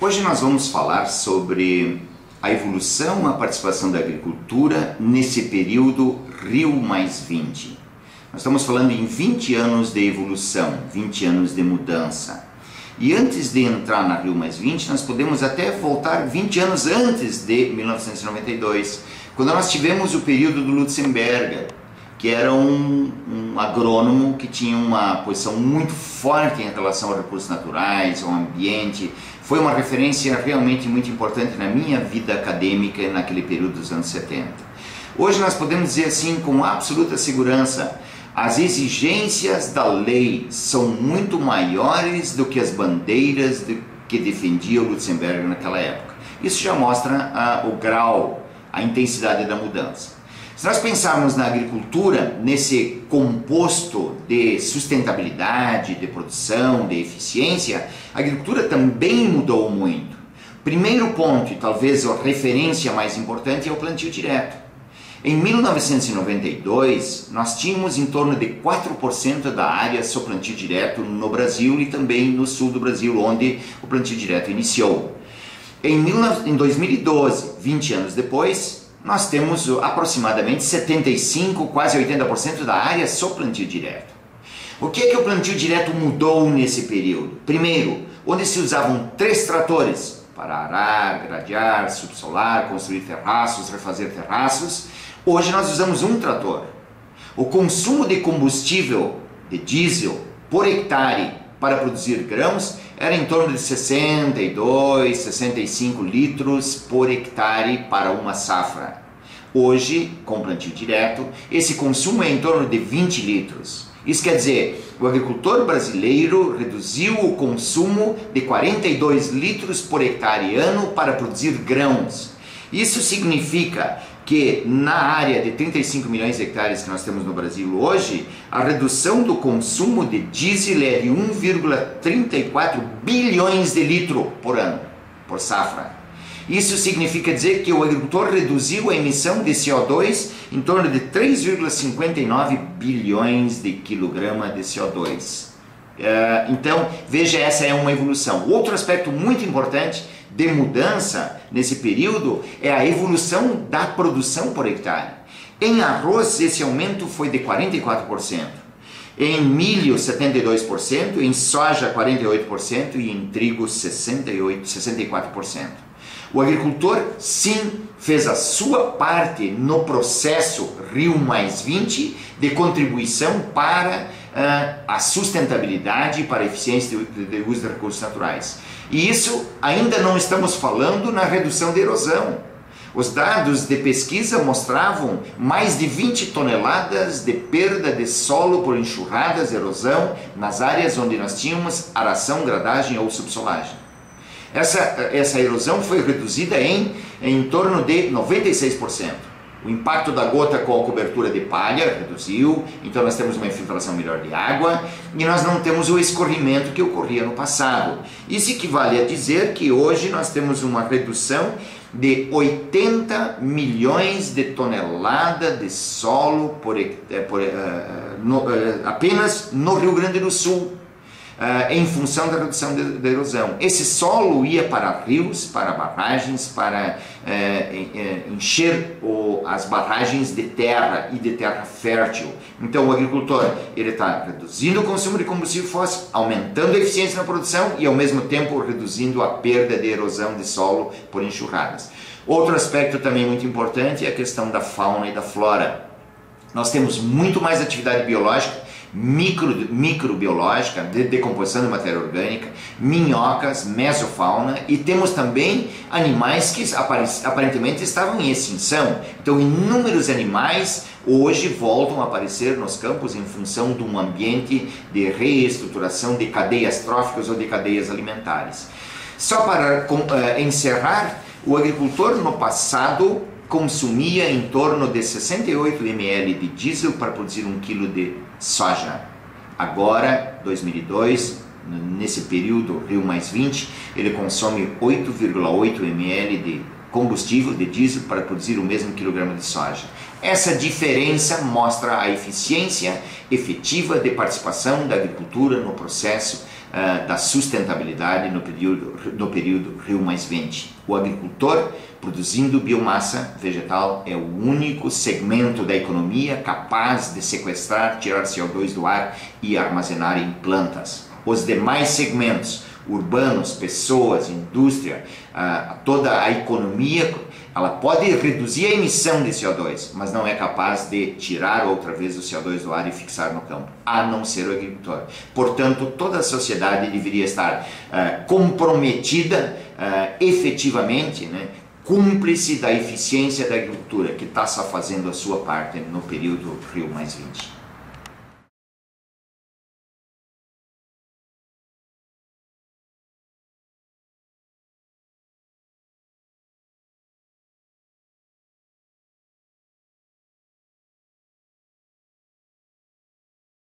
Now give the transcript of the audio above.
Hoje nós vamos falar sobre a evolução, a participação da agricultura nesse período Rio+20. Nós estamos falando em 20 anos de evolução, 20 anos de mudança. E antes de entrar na Rio+20, nós podemos até voltar 20 anos antes de 1992, quando nós tivemos o período do Lutzenberger, que era um agrônomo que tinha uma posição muito forte em relação aos recursos naturais, ao ambiente. Foi uma referência realmente muito importante na minha vida acadêmica naquele período dos anos 70. Hoje nós podemos dizer assim com absoluta segurança: as exigências da lei são muito maiores do que as bandeiras que defendia o Lutzenberger naquela época. Isso já mostra o grau, a intensidade da mudança. Se nós pensarmos na agricultura, nesse composto de sustentabilidade, de produção, de eficiência, a agricultura também mudou muito. Primeiro ponto, e talvez a referência mais importante, é o plantio direto. Em 1992, nós tínhamos em torno de 4% da área sob plantio direto no Brasil e também no sul do Brasil, onde o plantio direto iniciou. Em 2012, 20 anos depois, nós temos aproximadamente 75%, quase 80% da área sob plantio direto. O que é que o plantio direto mudou nesse período? Primeiro, onde se usavam 3 tratores para arar, gradear, subsolar, construir terraços, refazer terraços, hoje nós usamos um trator. O consumo de combustível, de diesel, por hectare para produzir grãos era em torno de 62, 65 litros por hectare para uma safra. Hoje, com plantio direto, esse consumo é em torno de 20 litros. Isso quer dizer, o agricultor brasileiro reduziu o consumo de 42 litros por hectare ano para produzir grãos. Isso significa que na área de 35 milhões de hectares que nós temos no Brasil hoje, a redução do consumo de diesel é de 1,34 bilhões de litros por ano, por safra. Isso significa dizer que o agricultor reduziu a emissão de CO2 em torno de 3,59 bilhões de quilogramas de CO2. Então, veja, essa é uma evolução. Outro aspecto muito importante de mudança nesse período é a evolução da produção por hectare. Em arroz, esse aumento foi de 44%, em milho 72%, em soja 48% e em trigo 64%. O agricultor, sim, fez a sua parte no processo Rio+20 de contribuição para a sustentabilidade e para a eficiência de uso de recursos naturais. E isso ainda não estamos falando na redução de erosão. Os dados de pesquisa mostravam mais de 20 toneladas de perda de solo por enxurradas, erosão, nas áreas onde nós tínhamos aração, gradagem ou subsolagem. Essa erosão foi reduzida em torno de 96%. O impacto da gota com a cobertura de palha reduziu, então nós temos uma infiltração melhor de água e nós não temos o escorrimento que ocorria no passado. Isso equivale a dizer que hoje nós temos uma redução de 80 milhões de toneladas de solo apenas no Rio Grande do Sul. Em função da redução da erosão. Esse solo ia para rios, para barragens, para encher as barragens de terra e de terra fértil. Então o agricultor está reduzindo o consumo de combustível fóssil, aumentando a eficiência na produção e ao mesmo tempo reduzindo a perda de erosão de solo por enxurradas. Outro aspecto também muito importante é a questão da fauna e da flora. Nós temos muito mais atividade biológica, microbiológica, de decomposição de matéria orgânica, minhocas, mesofauna, e temos também animais que aparentemente estavam em extinção. Então inúmeros animais hoje voltam a aparecer nos campos em função de um ambiente de reestruturação de cadeias tróficas ou de cadeias alimentares. Só para encerrar, o agricultor no passado consumia em torno de 68 ml de diesel para produzir 1 kg de soja. Agora, 2002, nesse período Rio+20, ele consome 8,8 ml de combustível de diesel para produzir o mesmo quilograma de soja. Essa diferença mostra a eficiência efetiva de participação da agricultura no processo da sustentabilidade no período Rio+20. O agricultor produzindo biomassa vegetal é o único segmento da economia capaz de sequestrar, tirar CO2 do ar e armazenar em plantas. Os demais segmentos, urbanos, pessoas, indústria, toda a economia, ela pode reduzir a emissão de CO2, mas não é capaz de tirar outra vez o CO2 do ar e fixar no campo, a não ser o agricultor. Portanto, toda a sociedade deveria estar comprometida efetivamente, né, cúmplice da eficiência da agricultura, que está só fazendo a sua parte no período Rio+20.